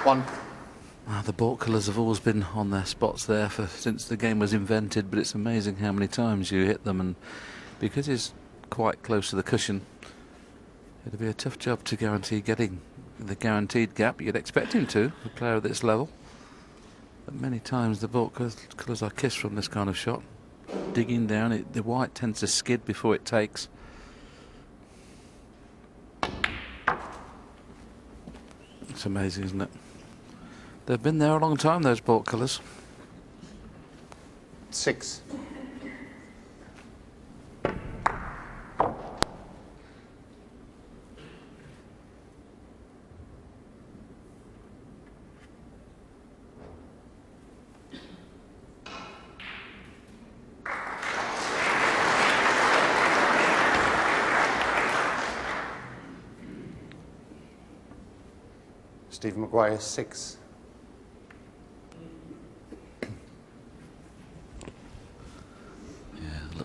One. The ball colours have always been on their spots there since the game was invented, but it's amazing how many times you hit them, and because he's quite close to the cushion, it'll be a tough job to guarantee getting the guaranteed gap. You'd expect him to, a player at this level, but many times the ball colours are kissed from this kind of shot. Digging down, the white tends to skid before it takes. It's amazing, isn't it? They've been there a long time, those ball colours. 6. Stephen Maguire, 6.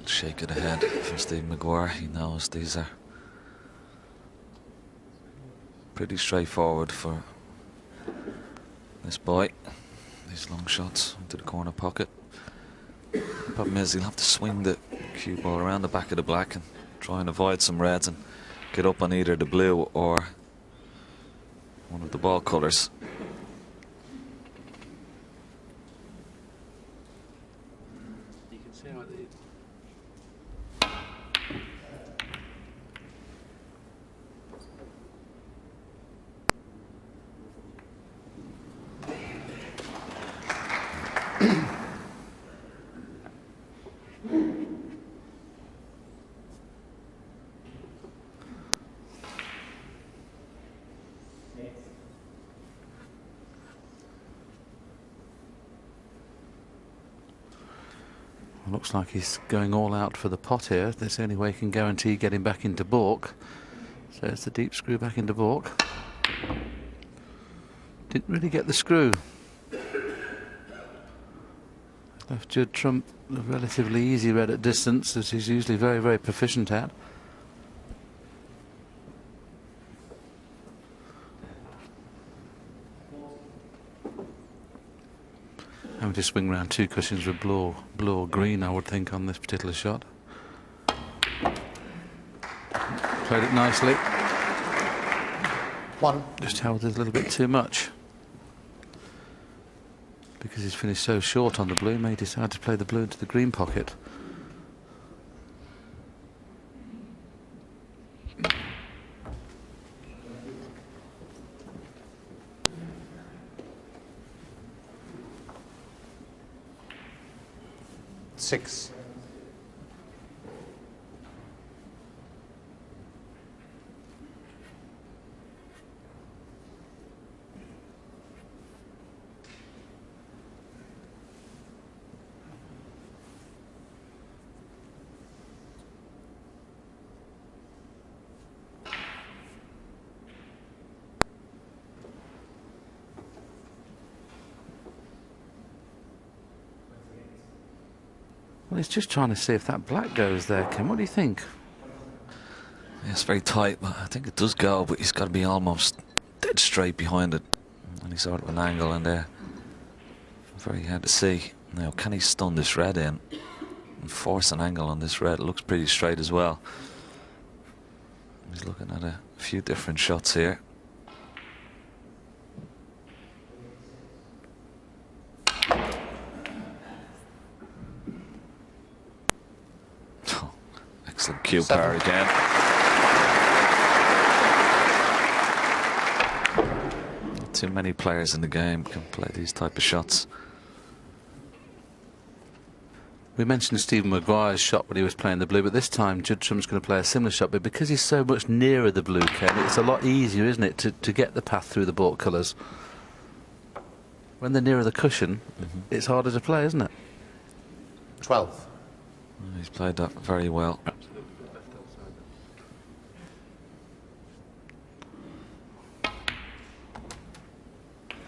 Shake of the head for Steve Maguire. He knows these are pretty straightforward for this boy. These long shots into the corner pocket. The problem is he'll have to swing the cue ball around the back of the black and try and avoid some reds and get up on either the blue or one of the ball colours. Looks like he's going all out for the pot here. That's the only way he can guarantee getting back into baulk. So it's the deep screw back into baulk. Didn't really get the screw. Left Judd trump a relatively easy red at distance, as he's usually very, very proficient at. Having to swing around two cushions with blue or green, I would think, on this particular shot. Played it nicely. 1. Just held it a little bit too much. Because he's finished so short on the blue, he may decide to play the blue into the green pocket. Six. Well, he's just trying to see if that black goes there, Kim. What do you think? Yeah, it's very tight, but I think it does go, but he's got to be almost dead straight behind it. And he's sort of an angle in there. Very hard to see. Now, can he stun this red in and force an angle on this red? It looks pretty straight as well. He's looking at a few different shots here. Excellent cue power again. Not too many players in the game can play these type of shots. We mentioned Stephen Maguire's shot when he was playing the blue, but this time Judd Trump's going to play a similar shot, but because he's so much nearer the blue, Ken, it's a lot easier, isn't it, to get the path through the baulk colours. When they're nearer the cushion, it's harder to play, isn't it? 12. He's played that very well.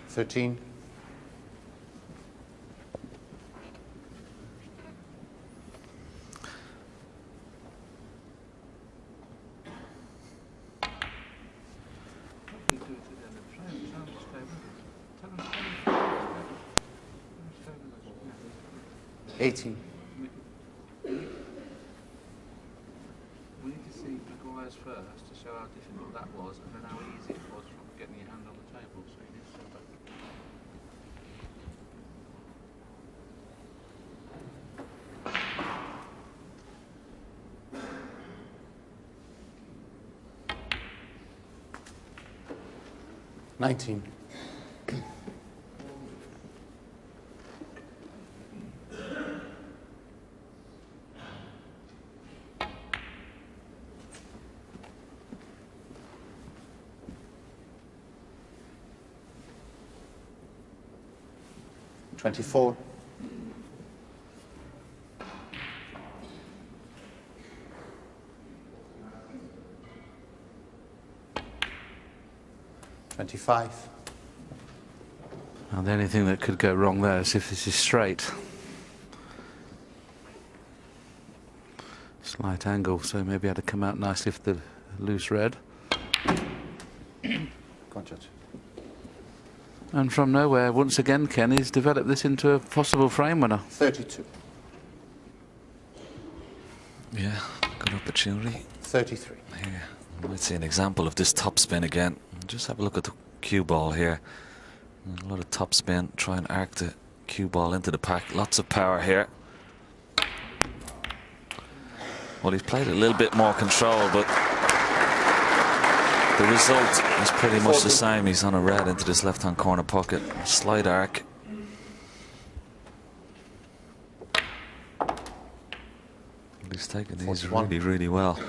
13. 18. We need to see McGuire's first to show how difficult that was, and then how easy it was from getting your hand on the table. So you need to show both. $19. 24. 25. Now the only thing that could go wrong there is if this is straight. Slight angle, so maybe had to come out nicely for the loose red. Go on, Judge. And from nowhere, once again, Kenny's developed this into a possible frame winner. 32. Yeah, good opportunity. 33. Here, we might see an example of this top spin again. Just have a look at the cue ball here. A lot of top spin, try and arc the cue ball into the pack. Lots of power here. Well, he's played a little bit more control, but the result is pretty much the same. He's on a red into this left-hand corner pocket. Slight arc. He's taking these 41. really, really well.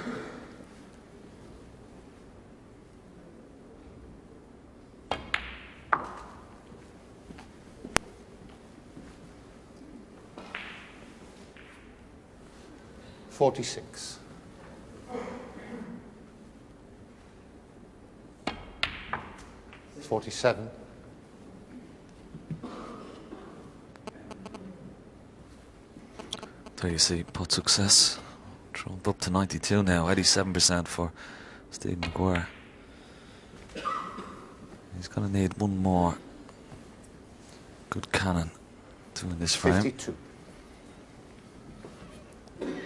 $46. 47. There you see putt success. Trumped up to 92 now, 87% for Steve McGuire. He's going to need one more good cannon to win this frame. 52.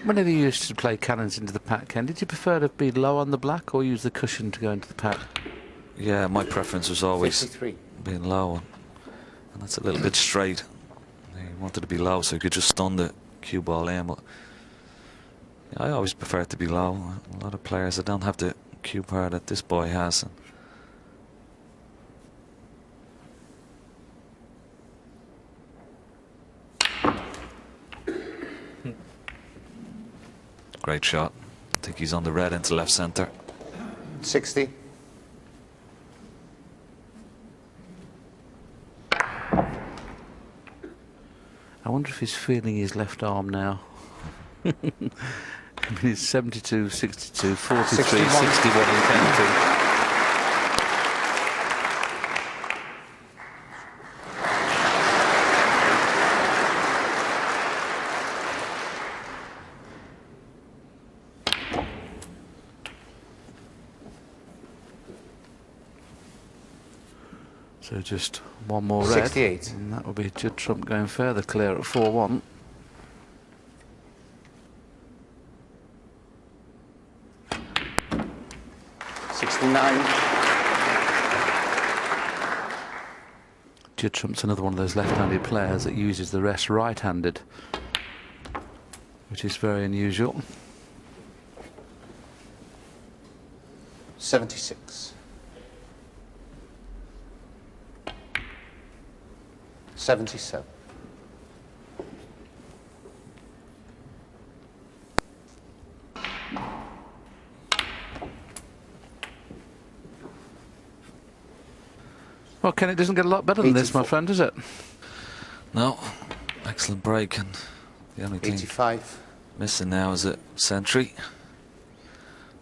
Whenever you used to play cannons into the pack, Ken, did you prefer to be low on the black or use the cushion to go into the pack? Yeah, my preference was always 53. being low, and that's a little bit straight. He wanted to be low so he could just stun the cue ball in, but I always prefer it to be low. A lot of players that don't have the cue power that this boy has. Great shot. I think he's on the red into left centre. 60. I wonder if he's feeling his left arm now. I mean, it's 72, 62, 43, 61. 61 and counting. So just one more red. 68. And that will be Judd Trump going further clear at 4-1. Judd Trump's another one of those left-handed players that uses the rest right-handed, which is very unusual. 76. 77. Well, Ken, it doesn't get a lot better than this, my 84. friend, does it? No, excellent break, and the only thing 85. missing now is a century.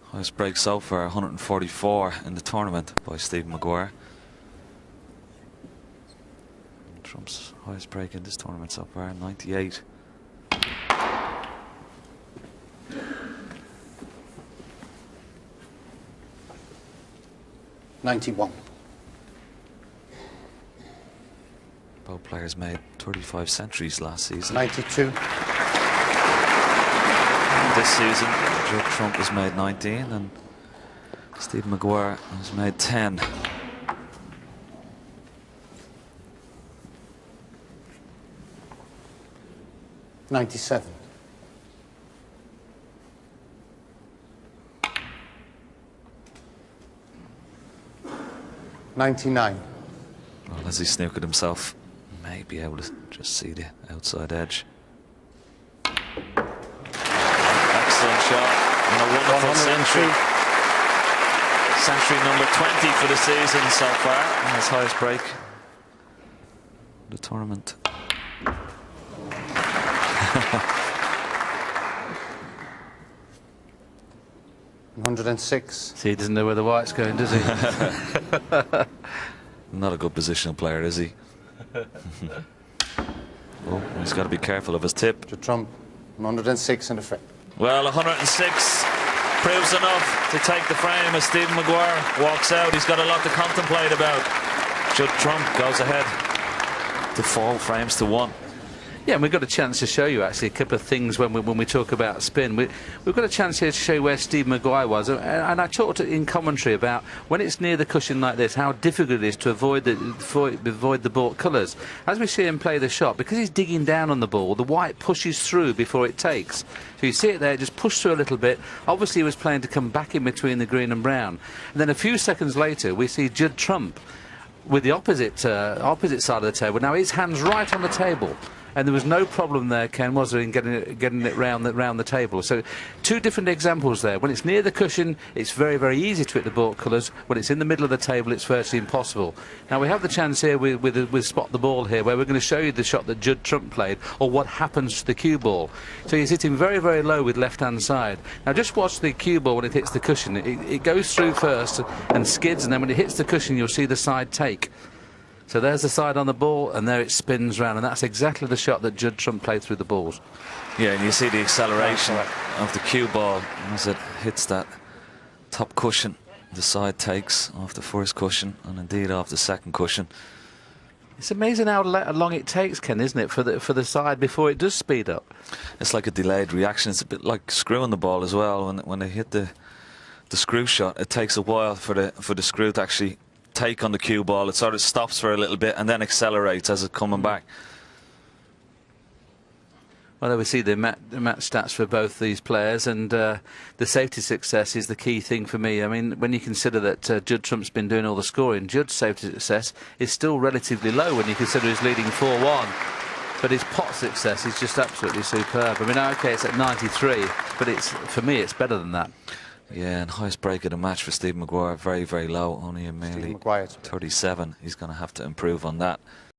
Highest break so far, 144 in the tournament by Steve McGuire. Trump's highest break in this tournament so far, 98. Both players made 35 centuries last season. 92. This season, Judd Trump has made 19 and Steve McGuire has made 10. '97. '99. Well, as he snookered himself, may be able to just see the outside edge. Excellent shot and a wonderful century. Century number 20 for the season so far, and his highest break the tournament. '106. See, he doesn't know where the white's going, does he? Not a good positional player, is he? Oh, he's got to be careful of his tip. Judd Trump, 106 in the frame. Well, 106 proves enough to take the frame as Stephen McGuire walks out. He's got a lot to contemplate about. Judd Trump goes ahead to 4 frames to 1. Yeah, and we've got a chance to show you actually a couple of things when we talk about spin. We've got a chance here to show you where Steve McGuire was, and I talked in commentary about when it's near the cushion like this, how difficult it is to avoid the ball colours. As we see him play the shot, because he's digging down on the ball, the white pushes through before it takes. So you see it there, just push through a little bit. Obviously, he was playing to come back in between the green and brown. And then a few seconds later, we see Judd Trump with the opposite side of the table. Now his hand's right on the table. And there was no problem there, Ken, was there, in getting it round the table. So 2 different examples there. When it's near the cushion, it's very, very easy to hit the ball colours. When it's in the middle of the table, it's virtually impossible. Now we have the chance here with Spot the Ball here, where we're going to show you the shot that Judd Trump played, or what happens to the cue ball. So he's hitting very, very low with left-hand side. Now just watch the cue ball when it hits the cushion. It goes through first and skids, and then when it hits the cushion, you'll see the side take. So there's the side on the ball, and there it spins round, and that's exactly the shot that Judd Trump played through the balls. Yeah, and you see the acceleration of the cue ball as it hits that top cushion. The side takes off the first cushion, and indeed off the second cushion. It's amazing how long it takes, Ken, isn't it, for the side before it does speed up. It's like a delayed reaction. It's a bit like screwing the ball as well. When they hit the screw shot, it takes a while for the screw to actually take on the cue ball. It sort of stops for a little bit and then accelerates as it's coming back. Well, there we see the match stats for both these players, and the safety success is the key thing for me. I mean, when you consider that Judd Trump's been doing all the scoring, Judd's safety success is still relatively low when you consider he's leading 4-1. But his pot success is just absolutely superb. I mean, okay, it's at 93, but for me, it's better than that. Yeah, and highest break of the match for Steve McGuire, very, very low, only a merely 37. He's going to have to improve on that.